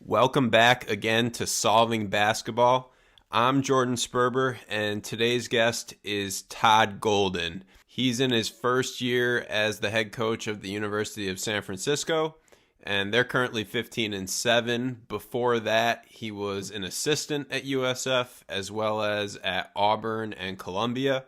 Welcome back again to Solving Basketball. I'm Jordan Sperber, and today's guest is Todd Golden. He's in his first year as the head coach of the University of San Francisco, and they're currently 15-7. Before that, he was an assistant at USF as well as at Auburn and Columbia.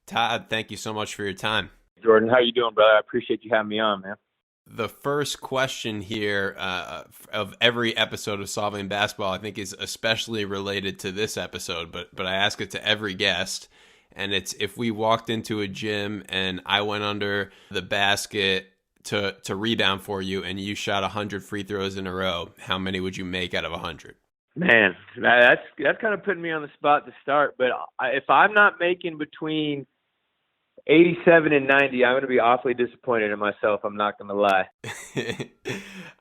Todd, thank you so much for your time. Jordan, how you doing, brother? I appreciate you having me on, man. The first question here of every episode of Solving Basketball, I think, is especially related to this episode, but I ask it to every guest, and it's if we walked into a gym and I went under the basket to rebound for you and you shot 100 free throws in a row, how many would you make out of 100? Man, that's kind of putting me on the spot to start, but if I'm not making between 87 and 90, I'm going to be awfully disappointed in myself. I'm not going to lie.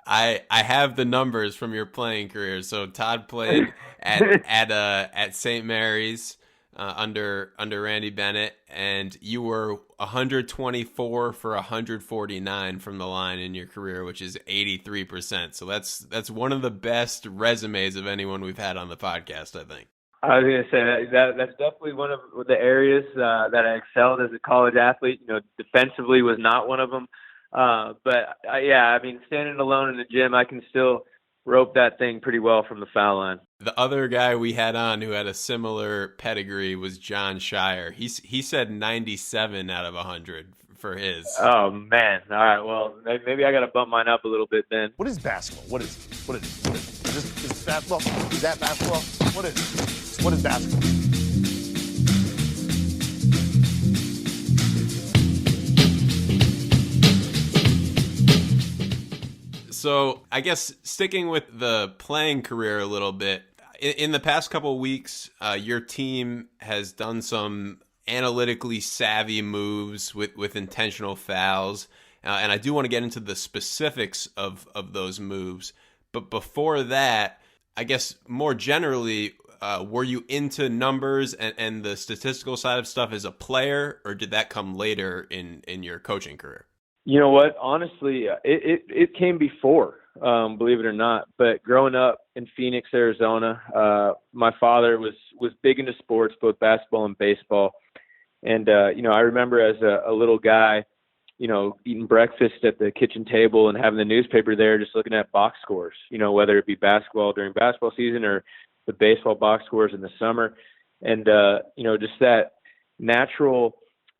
I have the numbers from your playing career. So Todd played at St. Mary's under Randy Bennett, and you were 124 for 149 from the line in your career, which is 83%. So that's one of the best resumes of anyone we've had on the podcast, I think. I was going to say that's definitely one of the areas that I excelled as a college athlete. You know, defensively was not one of them. Yeah, I mean, standing alone in the gym, I can still rope that thing pretty well from the foul line. The other guy we had on who had a similar pedigree was John Shire. He said 97 out of 100 for his. Oh, man. All right, well, maybe I got to bump mine up a little bit then. What is basketball? What is it? Is it basketball? Is that basketball? What is it? What is basketball? So I guess sticking with the playing career a little bit, in the past couple of weeks, your team has done some analytically savvy moves with intentional fouls. And I do want to get into the specifics of those moves. But before that, I guess more generally, were you into numbers and the statistical side of stuff as a player, or did that come later in your coaching career? You know what? Honestly, it came before, believe it or not. But growing up in Phoenix, Arizona, my father was big into sports, both basketball and baseball. And, I remember as a little guy, eating breakfast at the kitchen table and having the newspaper there, just looking at box scores, whether it be basketball during basketball season or the baseball box scores in the summer. And, just that natural,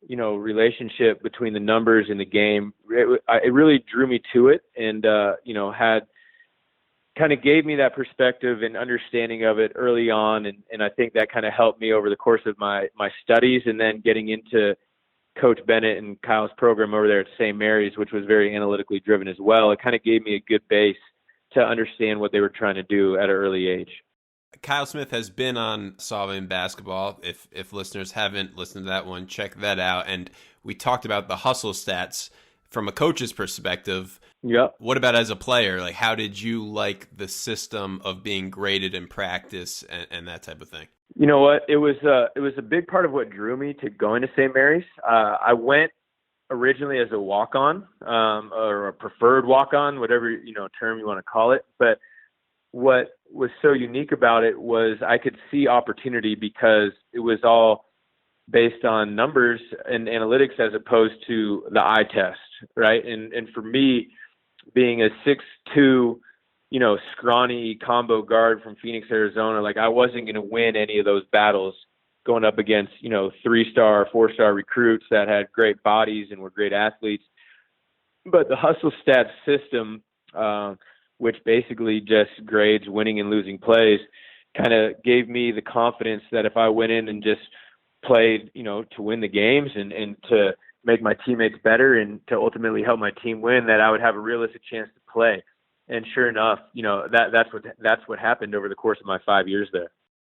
relationship between the numbers and the game, it really drew me to it and, had kind of gave me that perspective and understanding of it early on. And I think that kind of helped me over the course of my studies and then getting into Coach Bennett and Kyle's program over there at St. Mary's, which was very analytically driven as well. It kind of gave me a good base to understand what they were trying to do at an early age. Kyle Smith has been on Solving Basketball. If listeners haven't listened to that one, check that out. And we talked about the hustle stats from a coach's perspective. Yep. What about as a player? Like, how did you like the system of being graded in practice and that type of thing? You know what? It was a big part of what drew me to going to St. Mary's. I went originally as a walk-on or a preferred walk-on, whatever term you want to call it. But what was so unique about it was I could see opportunity because it was all based on numbers and analytics as opposed to the eye test, right? And for me, being a 6'2", scrawny combo guard from Phoenix, Arizona, like I wasn't going to win any of those battles going up against, 3-star, 4-star recruits that had great bodies and were great athletes. But the hustle stats system, which basically just grades winning and losing plays, kind of gave me the confidence that if I went in and just played, to win the games and to make my teammates better and to ultimately help my team win, that I would have a realistic chance to play. And sure enough, that's what happened over the course of my 5 years there.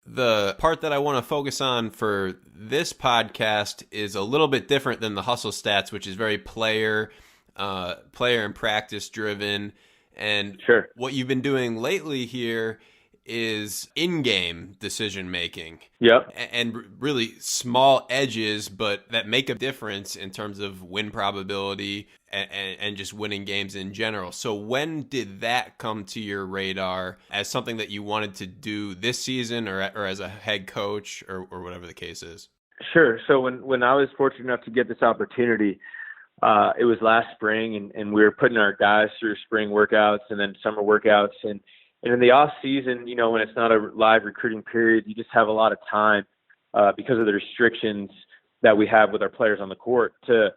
The part that I want to focus on for this podcast is a little bit different than the hustle stats, which is very player and practice driven. And sure. What you've been doing lately here is in-game decision making. Yep. And really small edges, but that make a difference in terms of win probability and just winning games in general. So when did that come to your radar as something that you wanted to do this season or as a head coach or whatever the case is? Sure. So when I was fortunate enough to get this opportunity, it was last spring, and we were putting our guys through spring workouts and then summer workouts. And in the off season, when it's not a live recruiting period, you just have a lot of time because of the restrictions that we have with our players on the court to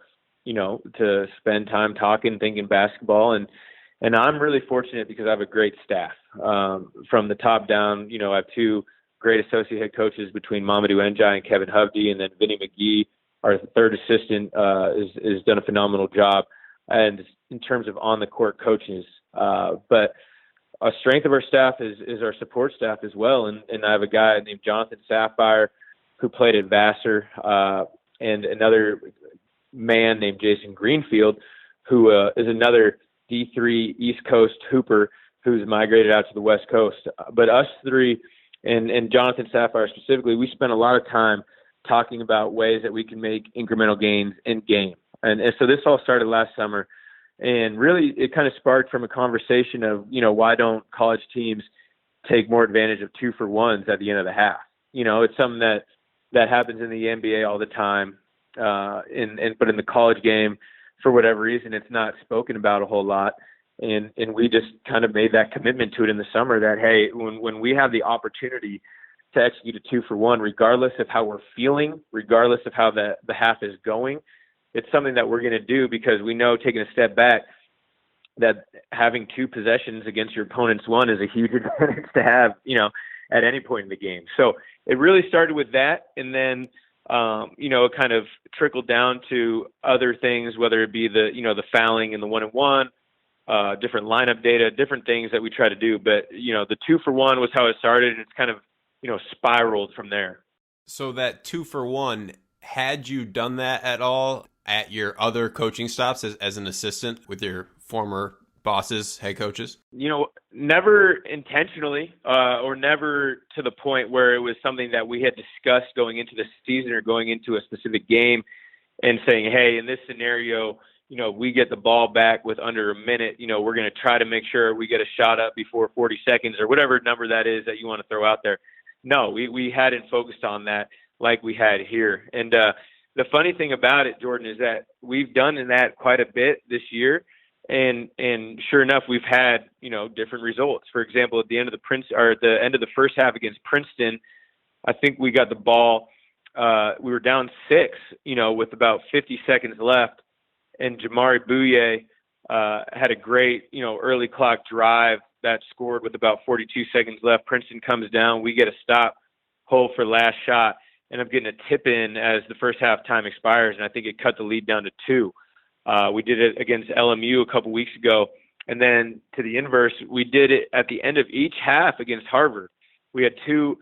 spend time talking, thinking basketball. And I'm really fortunate because I have a great staff from the top down. I have two great associate head coaches between Mamadou Njai and Kevin Hovde, and then Vinny McGee, our third assistant, is done a phenomenal job. And in terms of on the court coaches, but a strength of our staff is our support staff as well. And I have a guy named Jonathan Sapphire who played at Vassar, and another man named Jason Greenfield, who is another D3 East Coast hooper who's migrated out to the West Coast. But us three, and Jonathan Sapphire specifically, we spent a lot of time talking about ways that we can make incremental gains in game. And so this all started last summer. And really, it kind of sparked from a conversation of, why don't college teams take more advantage of 2-for-1s at the end of the half? It's something that happens in the NBA all the time. But in the college game, for whatever reason, it's not spoken about a whole lot. And we just kind of made that commitment to it in the summer that, hey, when we have the opportunity to execute a 2-for-1, regardless of how we're feeling, regardless of how the half is going, it's something that we're going to do because we know, taking a step back, that having two possessions against your opponent's one is a huge advantage to have, at any point in the game. So it really started with that. And then, it kind of trickled down to other things, whether it be the fouling and the 1-and-1, different lineup data, different things that we try to do. But, the 2-for-1 was how it started, and it's kind of, spiraled from there. So that 2-for-1, had you done that at all at your other coaching stops as an assistant with your former bosses, head coaches? Never intentionally, or never to the point where it was something that we had discussed going into the season or going into a specific game and saying, hey, in this scenario, we get the ball back with under a minute, we're going to try to make sure we get a shot up before 40 seconds or whatever number that is that you want to throw out there. No, we hadn't focused on that like we had here. And the funny thing about it, Jordan, is that we've done that quite a bit this year. And sure enough, we've had, different results. For example, at the end of the end of the first half against Princeton, I think we got the ball. We were down 6, with about 50 seconds left. And Jamari Bouye had a great, early clock drive that scored with about 42 seconds left. Princeton comes down. We get a stop, hole for last shot, and I'm getting a tip in as the first half time expires, and I think it cut the lead down to 2. We did it against LMU a couple weeks ago. And then to the inverse, we did it at the end of each half against Harvard. We had 2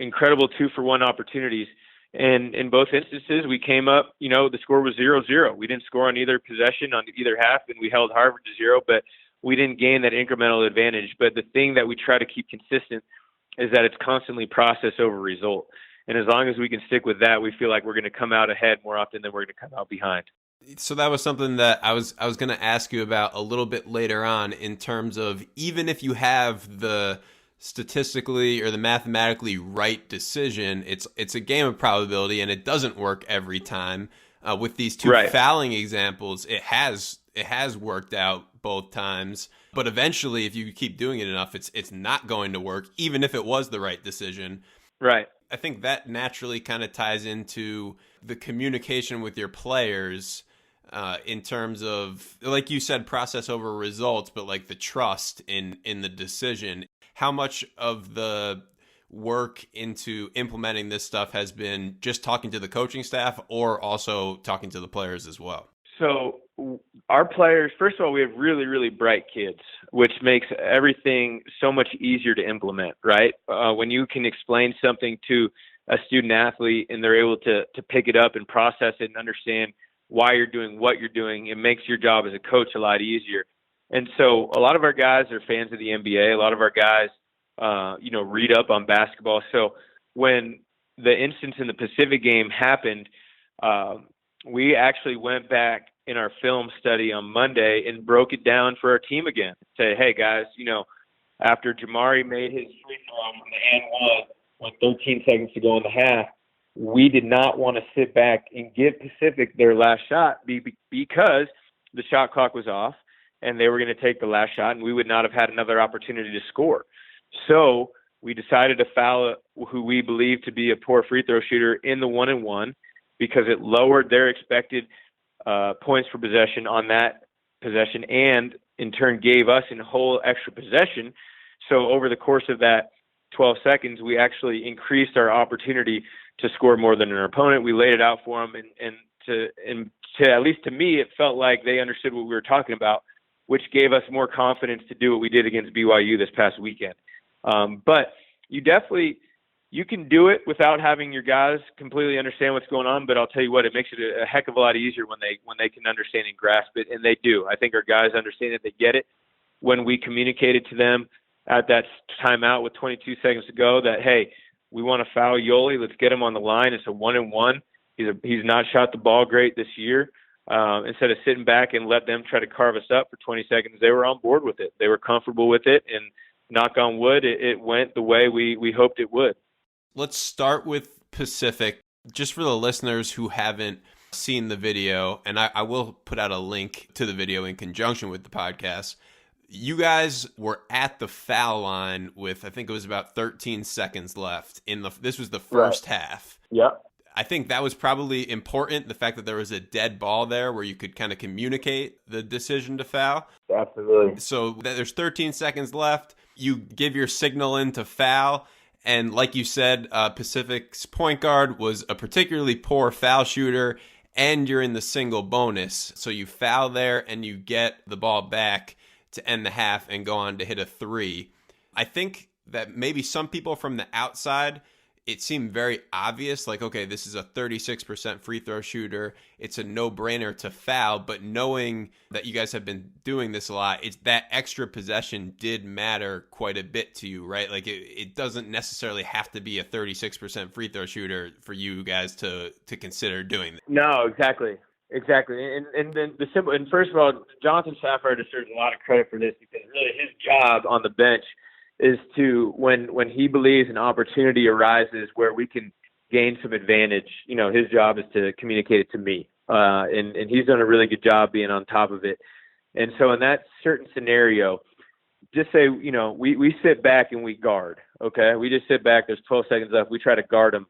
incredible 2-for-1 opportunities. And in both instances, we came up, the score was 0-0. We didn't score on either possession on either half, and we held Harvard to 0, but we didn't gain that incremental advantage. But the thing that we try to keep consistent is that it's constantly process over result. And as long as we can stick with that, we feel like we're going to come out ahead more often than we're going to come out behind. So that was something that I was going to ask you about a little bit later on, in terms of, even if you have the statistically or the mathematically right decision, it's a game of probability, and it doesn't work every time. With these 2 fouling examples, it has worked out both times, but eventually, if you keep doing it enough, it's not going to work, even if it was the right decision. Right. I think that naturally kind of ties into the communication with your players, in terms of, like you said, process over results, but like the trust in the decision. How much of the work into implementing this stuff has been just talking to the coaching staff, or also talking to the players as well? So our players, first of all, we have really, really bright kids, which makes everything so much easier to implement, right? When you can explain something to a student athlete and they're able to pick it up and process it and understand why you're doing what you're doing, it makes your job as a coach a lot easier. And so a lot of our guys are fans of the NBA. A lot of our guys, read up on basketball. So when the instance in the Pacific game happened, we actually went back in our film study on Monday and broke it down for our team again. Say, hey guys, after Jamari made his free throw from the and one with 13 seconds to go in the half, we did not want to sit back and give Pacific their last shot because the shot clock was off and they were going to take the last shot and we would not have had another opportunity to score. So we decided to foul who we believe to be a poor free throw shooter in the 1-and-1 because it lowered their expected points per possession on that possession and in turn gave us a whole extra possession. So over the course of that 12 seconds, we actually increased our opportunity to score more than our opponent. We laid it out for them, and to at least to me, it felt like they understood what we were talking about, which gave us more confidence to do what we did against BYU this past weekend. But you can do it without having your guys completely understand what's going on. But I'll tell you what, it makes it a heck of a lot easier when they can understand and grasp it, and they do. I think our guys understand it; they get it. When we communicated to them at that timeout with 22 seconds to go that, hey, we want to foul Yoli. Let's get him on the line. It's a 1-and-1. He's not shot the ball great this year. Instead of sitting back and let them try to carve us up for 20 seconds, they were on board with it. They were comfortable with it, and knock on wood, it went the way we hoped it would. Let's start with Pacific, just for the listeners who haven't seen the video, and I will put out a link to the video in conjunction with the podcast. You guys were at the foul line with, I think it was about 13 seconds left. This was the first half. Yep. I think that was probably important, the fact that there was a dead ball there where you could kind of communicate the decision to foul. Absolutely. So there's 13 seconds left. You give your signal in to foul. And like you said, Pacific's point guard was a particularly poor foul shooter, and you're in the single bonus. So you foul there and you get the ball back to end the half and go on to hit a three. I think that maybe some people from the outside, it seemed very obvious, like, okay, this is a 36% free throw shooter. It's a no-brainer to foul, but knowing that you guys have been doing this a lot, it's that extra possession did matter quite a bit to you, right? Like it doesn't necessarily have to be a 36% free throw shooter for you guys to consider doing that. No, exactly. Exactly. And then and first of all, Jonathan Safar deserves a lot of credit for this because really his job on the bench is to, when he believes an opportunity arises where we can gain some advantage, his job is to communicate it to me. And he's done a really good job being on top of it. And so in that certain scenario, just say, we sit back and we guard, okay? We just sit back, there's 12 seconds left, we try to guard him.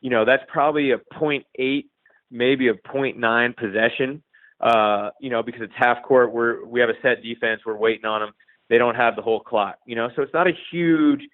That's probably a 0.8, maybe a 0.9 possession, because it's half court. We have a set defense. We're waiting on them. They don't have the whole clock, so it's not a hugely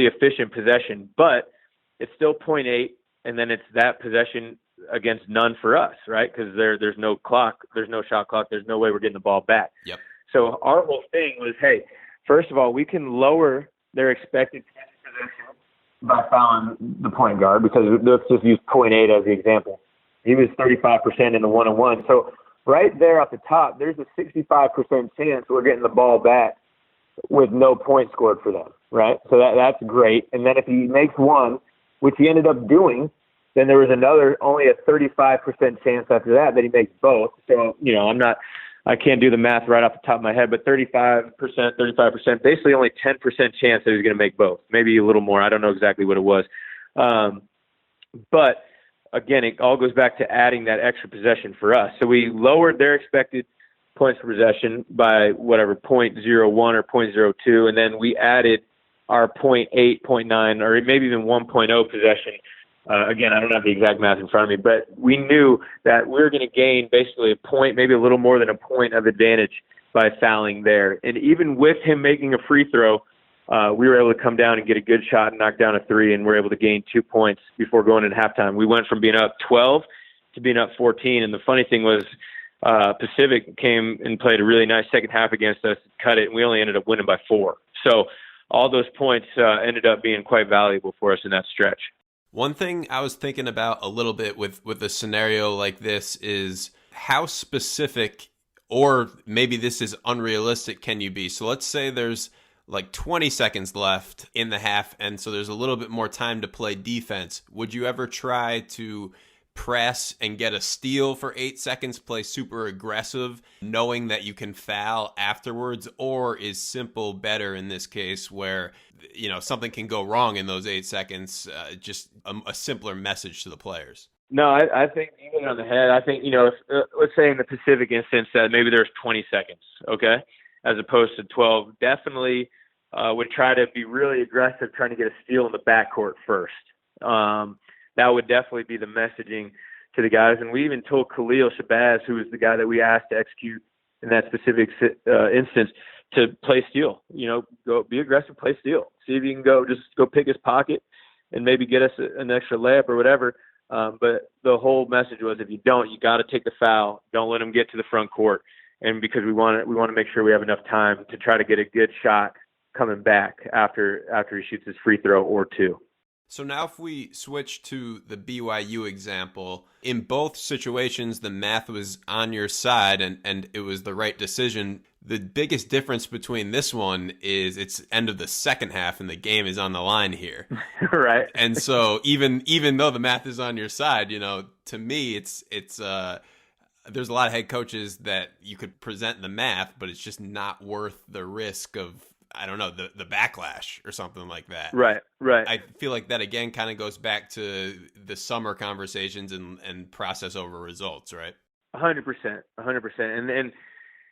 efficient possession, but it's still 0.8. And then it's that possession against none for us, right? Because there's no clock, there's no shot clock. There's no way we're getting the ball back. Yep. So our whole thing was, hey, first of all, we can lower their expected possession by fouling the point guard, because let's just use 0.8 as the example. He was 35% in the 1-on-1. So right there at the top, there's a 65% chance we're getting the ball back with no points scored for them, right? So that's great. And then if he makes one, which he ended up doing, then there was only a 35% chance after that he makes both. So, I can't do the math right off the top of my head, but 35%, basically only 10% chance that he was going to make both. Maybe a little more. I don't know exactly what it was. But again, it all goes back to adding that extra possession for us. So we lowered their expected points per possession by whatever, 0.01 or 0.02, and then we added our 0.8, 0.9, or maybe even 1.0 possession. Again, I don't have the exact math in front of me, but we knew that we were going to gain basically a point, maybe a little more than a point of advantage by fouling there. And even with him making a free throw, we were able to come down and get a good shot and knock down a three, and we're able to gain 2 points before going into halftime. We went from being up 12 to being up 14, and the funny thing was Pacific came and played a really nice second half against us, cut it, and we only ended up winning by 4. So all those points ended up being quite valuable for us in that stretch. One thing I was thinking about a little bit with a scenario like this is how specific, or maybe this is unrealistic, can you be? So let's say there's like 20 seconds left in the half, and so there's a little bit more time to play defense. Would you ever try to press and get a steal for 8 seconds, play super aggressive, knowing that you can foul afterwards? Or is simple better in this case where, something can go wrong in those 8 seconds, just a simpler message to the players? No, I think you hit it on the head. I think, if, let's say in the Pacific instance that maybe there's 20 seconds, okay, as opposed to 12, definitely would try to be really aggressive trying to get a steal in the backcourt first. That would definitely be the messaging to the guys. And we even told Khalil Shabazz, who was the guy that we asked to execute in that specific instance, to play steal. Go be aggressive, play steal. See if you can go pick his pocket and maybe get us an extra layup or whatever. But the whole message was, if you don't, you got to take the foul. Don't let him get to the front court. And because we want to make sure we have enough time to try to get a good shot coming back after he shoots his free throw or two. So now if we switch to the BYU example, in both situations, the math was on your side and it was the right decision. The biggest difference between this one is it's end of the second half and the game is on the line here. Right. And so even though the math is on your side, to me, it's there's a lot of head coaches that you could present the math, but it's just not worth the risk of, I don't know, the backlash or something like that. Right. I feel like that, again, kind of goes back to the summer conversations and process over results, right? 100%.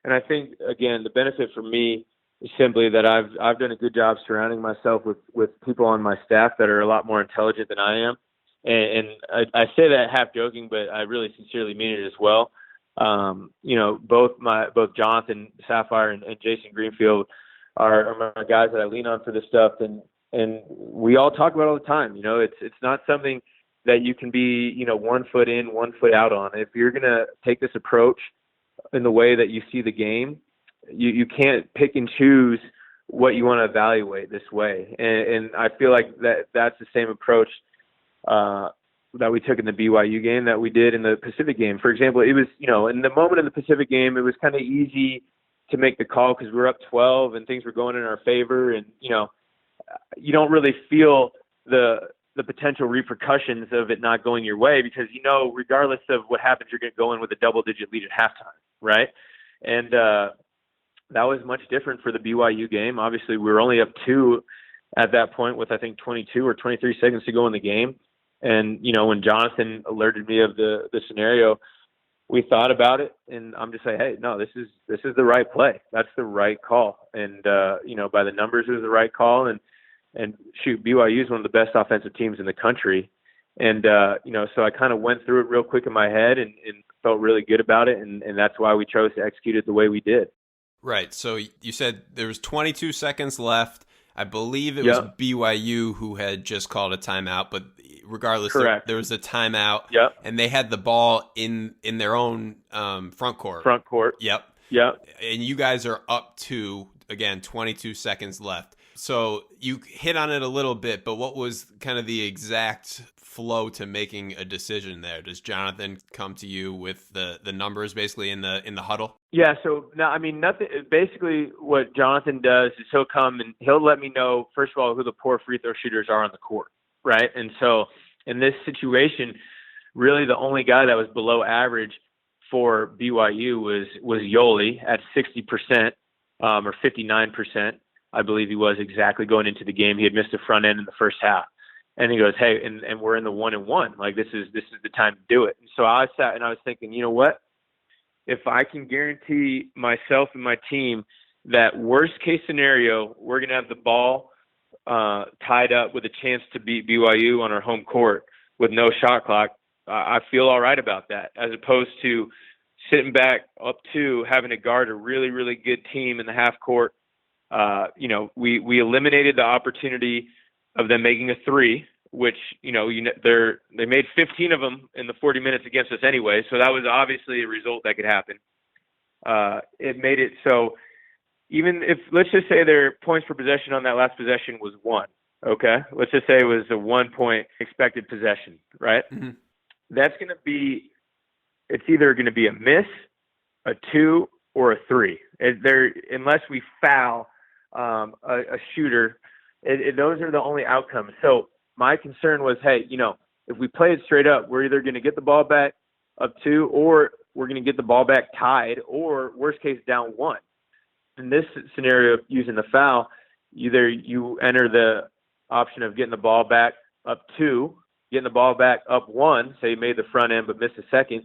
And I think, again, the benefit for me is simply that I've done a good job surrounding myself with people on my staff that are a lot more intelligent than I am. And I say that half joking, but I really sincerely mean it as well. Both Jonathan Sapphire and Jason Greenfield are my guys that I lean on for this stuff, and we all talk about it all the time. It's not something that you can be 1 foot in, 1 foot out on. If you're gonna take this approach in the way that you see the game, you can't pick and choose what you want to evaluate this way. And I feel like that's the same approach that we took in the BYU game that we did in the Pacific game. For example, it was in the moment in the Pacific game, it was kind of easy to make the call because we were up 12 and things were going in our favor, and you don't really feel the potential repercussions of it not going your way because regardless of what happens, you're going to go in with a double-digit lead at halftime, right? And that was much different for the BYU game. Obviously, we were only up 2 at that point with I think 22 or 23 seconds to go in the game. And when Jonathan alerted me of the scenario, we thought about it, and I'm just like, hey, no, this is the right play. That's the right call. And, by the numbers, it was the right call. And shoot, BYU is one of the best offensive teams in the country. And, so I kind of went through it real quick in my head and felt really good about it. And that's why we chose to execute it the way we did. Right. So you said there was 22 seconds left. I believe it was BYU who had just called a timeout, but regardless, there was a timeout, and they had the ball in their own front court. Yep. And you guys are up to, again, 22 seconds left. So you hit on it a little bit, but what was kind of the exact flow to making a decision there? Does Jonathan come to you with the numbers basically in the huddle? Yeah. So no, nothing. Basically, what Jonathan does is he'll come and he'll let me know, first of all, who the poor free throw shooters are on the court, right? And so in this situation, really the only guy that was below average for BYU was Yoli at 60% or 59%. I believe he was exactly going into the game. He had missed the front end in the first half. And he goes, hey, and we're in the 1-and-1. Like, this is the time to do it. And so I sat and I was thinking, you know what? If I can guarantee myself and my team that worst case scenario, we're going to have the ball tied up with a chance to beat BYU on our home court with no shot clock, I feel all right about that, as opposed to sitting back up 2, having to guard a really, really good team in the half court. We eliminated the opportunity of them making a 3, which, they made 15 of them in the 40 minutes against us anyway. So that was obviously a result that could happen. It made it so even if, let's just say their points per possession on that last possession was 1. Okay. Let's just say it was a 1-point expected possession, right? Mm-hmm. That's going to be, it's either going to be a miss, a 2, or a 3. Unless we foul a shooter, those are the only outcomes. So my concern was, hey, if we play it straight up, we're either going to get the ball back up 2, or we're going to get the ball back tied, or worst case down 1. In this scenario, using the foul, either you enter the option of getting the ball back up 2, getting the ball back up 1, say you made the front end but missed a second,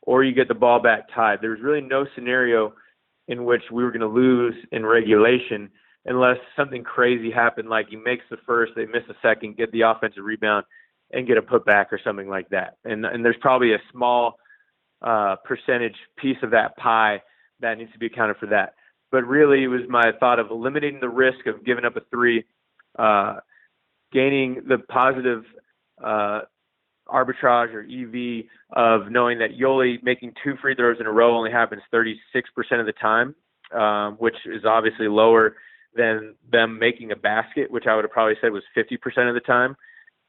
or you get the ball back tied. There's really no scenario in which we were going to lose in regulation unless something crazy happened, like he makes the first, they miss a second, get the offensive rebound, and get a putback or something like that. And there's probably a small percentage piece of that pie that needs to be accounted for that. But really, it was my thought of eliminating the risk of giving up a 3, gaining the positive arbitrage or EV of knowing that Yoli making 2 free throws in a row only happens 36% of the time, which is obviously lower than them making a basket, which I would have probably said was 50% of the time.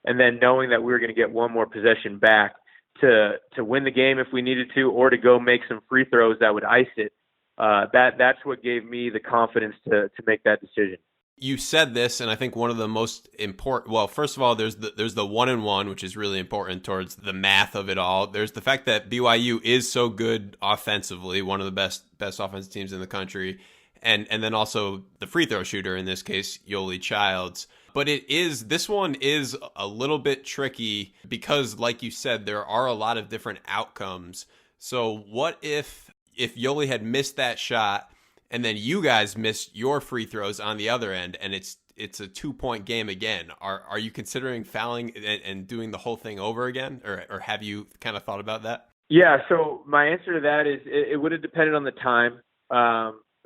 And then knowing that we were going to get one more possession back to win the game if we needed to, or to go make some free throws that would ice it. That's what gave me the confidence to make that decision. You said this, and I think one of the most important, well, first of all, there's the 1-and-1, which is really important towards the math of it all. There's the fact that BYU is so good offensively, one of the best offensive teams in the country, and then also the free throw shooter, in this case, Yoli Childs. But this one is a little bit tricky because, like you said, there are a lot of different outcomes. So what if Yoli had missed that shot and then you guys missed your free throws on the other end, and it's a 2-point game again? Are you considering fouling and doing the whole thing over again, or have you kind of thought about that? Yeah, so my answer to that is it would have depended on the time.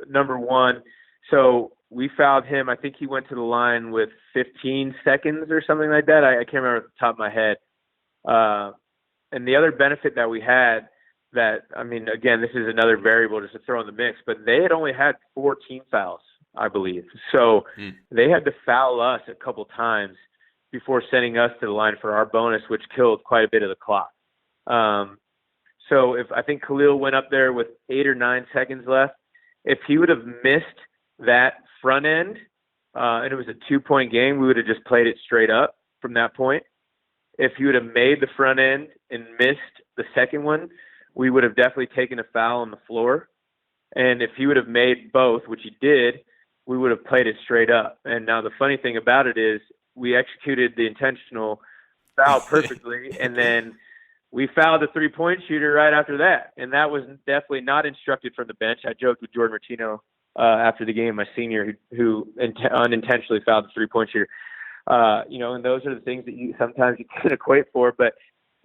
Number one, so we fouled him. I think he went to the line with 15 seconds or something like that. I can't remember at the top of my head. And the other benefit that we had, that, I mean, again, this is another variable just to throw in the mix, but they had only had 14 fouls, I believe. So they had to foul us a couple times before sending us to the line for our bonus, which killed quite a bit of the clock. So if I think Khalil went up there with 8 or 9 seconds left, if he would have missed that front end, and it was a 2-point game, we would have just played it straight up from that point. If he would have made the front end and missed the second one, we would have definitely taken a foul on the floor. And if he would have made both, which he did, we would have played it straight up. And now the funny thing about it is we executed the intentional foul perfectly, and then we fouled the 3-point shooter right after that. And that was definitely not instructed from the bench. I joked with Jordan Martino after the game, my senior, who unintentionally fouled the 3-point shooter. And those are the things that sometimes you can equate for. But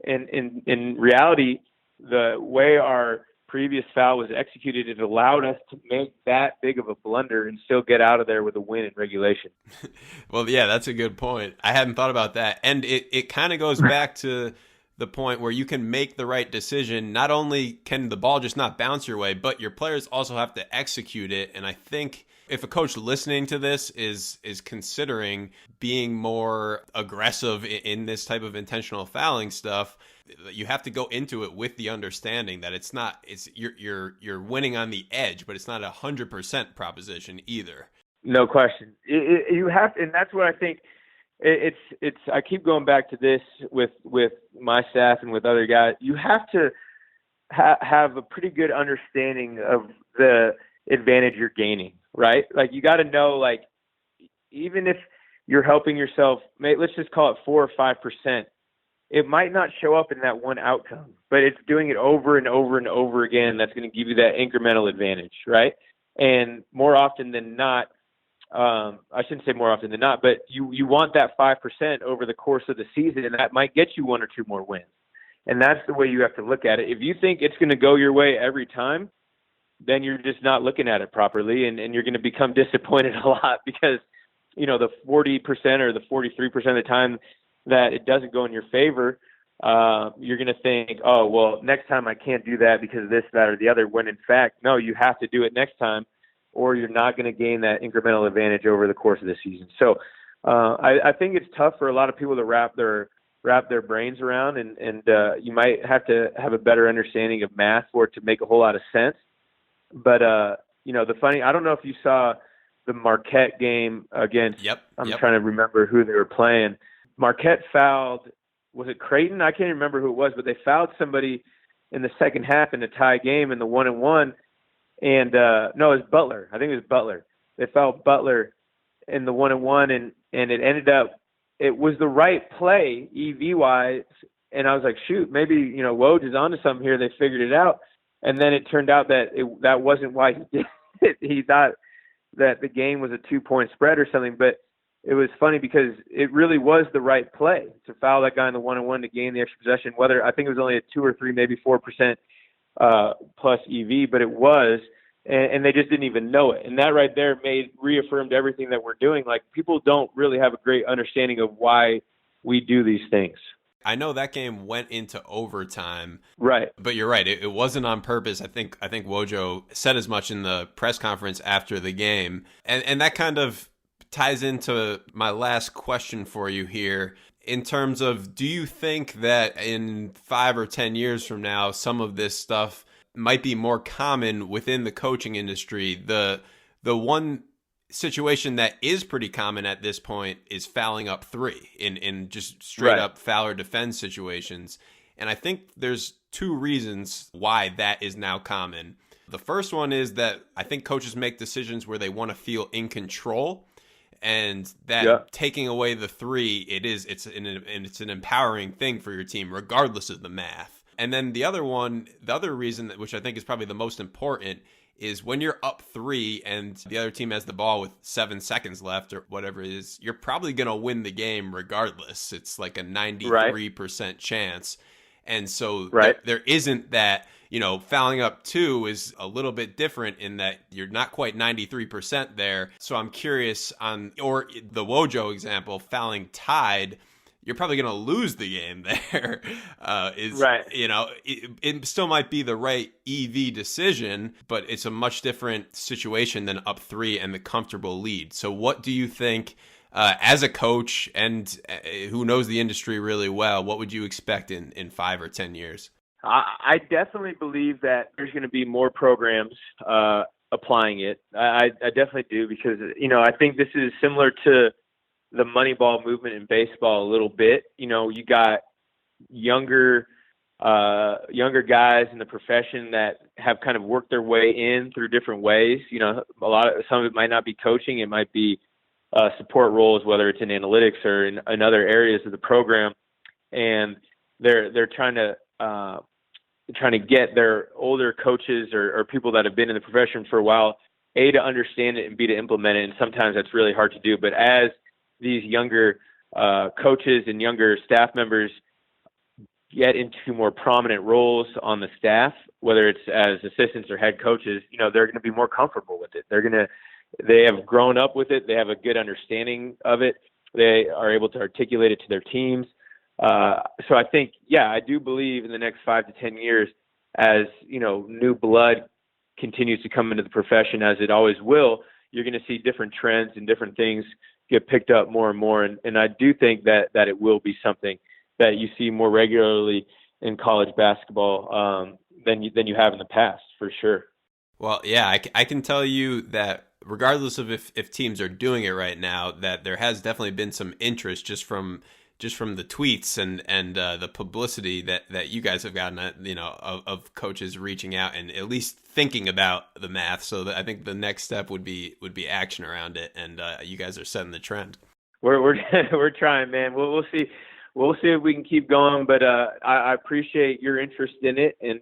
in reality, the way our previous foul was executed, it allowed us to make that big of a blunder and still get out of there with a win in regulation. Well, yeah, that's a good point. I hadn't thought about that. And it kind of goes back to the point where you can make the right decision. Not only can the ball just not bounce your way, but your players also have to execute it. And I think if a coach listening to this is considering being more aggressive in this type of intentional fouling stuff, you have to go into it with the understanding that you're winning on the edge, but it's not 100% proposition either. No question. You have to, and that's what I think. It's. I keep going back to this with my staff and with other guys. You have to have a pretty good understanding of the advantage you're gaining, right? Like, you got to know, like, even if you're helping yourself, let's just call it 4 or 5%. It might not show up in that one outcome, but it's doing it over and over and over again that's going to give you that incremental advantage, right? And more often than not, I shouldn't say more often than not, but you want that 5% over the course of the season, and that might get you 1 or 2 more wins. And that's the way you have to look at it. If you think it's going to go your way every time, then you're just not looking at it properly, and you're going to become disappointed a lot because, the 40% or the 43% of the time that it doesn't go in your favor, you're going to think, oh, well, next time I can't do that because of this, that, or the other, when in fact, no, you have to do it next time, or you're not going to gain that incremental advantage over the course of the season. So I think it's tough for a lot of people to wrap their brains around, and you might have to have a better understanding of math for it to make a whole lot of sense. But, I don't know if you saw the Marquette game against, I'm trying to remember who they were playing. Marquette fouled was it Creighton? I can't even remember who it was, but they fouled somebody in the second half in a tie game in the 1-and-1. And no, it was Butler. I think it was Butler. They fouled Butler in the 1-and-1, and it ended up, it was the right play EV-wise. And I was like, shoot, maybe, Woj is onto something here. They figured it out. And then it turned out that that wasn't why he did it. He thought that the game was a 2-point spread or something. But it was funny because it really was the right play to foul that guy in the 1-and-1 to gain the extra possession. Whether I think it was only a 2 or 3, maybe 4% plus EV, but it was, and they just didn't even know it. And that right there reaffirmed everything that we're doing. Like, people don't really have a great understanding of why we do these things. I know that game went into overtime. Right. But you're right. It wasn't on purpose. I think Wojo said as much in the press conference after the game. And that kind of ties into my last question for you here in terms of, do you think that in 5 or 10 years from now, some of this stuff might be more common within the coaching industry? The one situation that is pretty common at this point is fouling up 3 in just straight up foul or defend situations. And I think there's 2 reasons why that is now common. The first one is that I think coaches make decisions where they want to feel in control, and that taking away the 3, it's an empowering thing for your team regardless of the math. And then the other reason, which I think is probably the most important, is when you're up 3 and the other team has the ball with 7 seconds left or whatever it is, you're probably going to win the game regardless. It's like a 93% chance. And so there isn't that, fouling up 2 is a little bit different in that you're not quite 93% there. So I'm curious or the Wojo example, fouling tied, you're probably going to lose the game there. It still might be the right EV decision, but it's a much different situation than up 3 and the comfortable lead. So what do you think, as a coach and who knows the industry really well, what would you expect in 5 or 10 years? I definitely believe that there's going to be more programs applying it. I definitely do, because, I think this is similar to the Moneyball movement in baseball a little bit. You got younger guys in the profession that have kind of worked their way in through different ways. Some of it might not be coaching. It might be support roles, whether it's in analytics or in other areas of the program. And they're trying to get their older coaches or people that have been in the profession for a while, A, to understand it, and B, to implement it. And sometimes that's really hard to do. But as these younger coaches and younger staff members get into more prominent roles on the staff, whether it's as assistants or head coaches, they're going to be more comfortable with it. They have grown up with it. They have a good understanding of it. They are able to articulate it to their teams. So I think, I do believe in the next 5 to 10 years, as new blood continues to come into the profession, as it always will, you're going to see different trends and different things get picked up more and more. And I do think that it will be something that you see more regularly in college basketball than you have in the past, for sure. Well, yeah, I can tell you that regardless of if teams are doing it right now, that there has definitely been some interest just from the tweets and the publicity that you guys have gotten, of coaches reaching out and at least thinking about the math. So that I think the next step would be action around it, and you guys are setting the trend. We're trying, man. We'll see. We'll see if we can keep going, but I appreciate your interest in it, and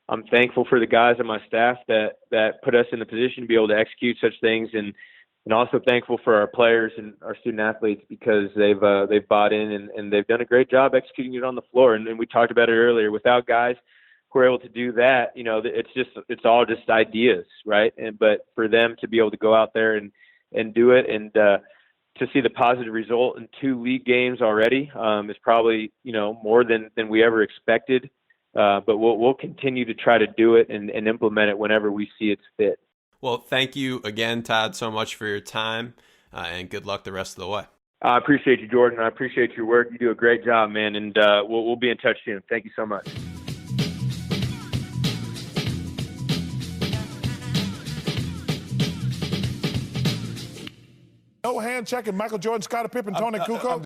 I'm thankful for the guys on my staff that put us in the position to be able to execute such things, and also thankful for our players and our student athletes, because they've bought in and they've done a great job executing it on the floor. And we talked about it earlier. Without guys who are able to do that, it's all just ideas, right? But for them to be able to go out there and do it, and to see the positive result in 2 league games already is probably more than we ever expected. But we'll continue to try to do it and implement it whenever we see it's fit. Well, thank you again, Todd, so much for your time, and good luck the rest of the way. I appreciate you, Jordan. I appreciate your work. You do a great job, man, and we'll be in touch soon. Thank you so much. No hand checking Michael Jordan, Scottie Pippen, Tony Kukoc.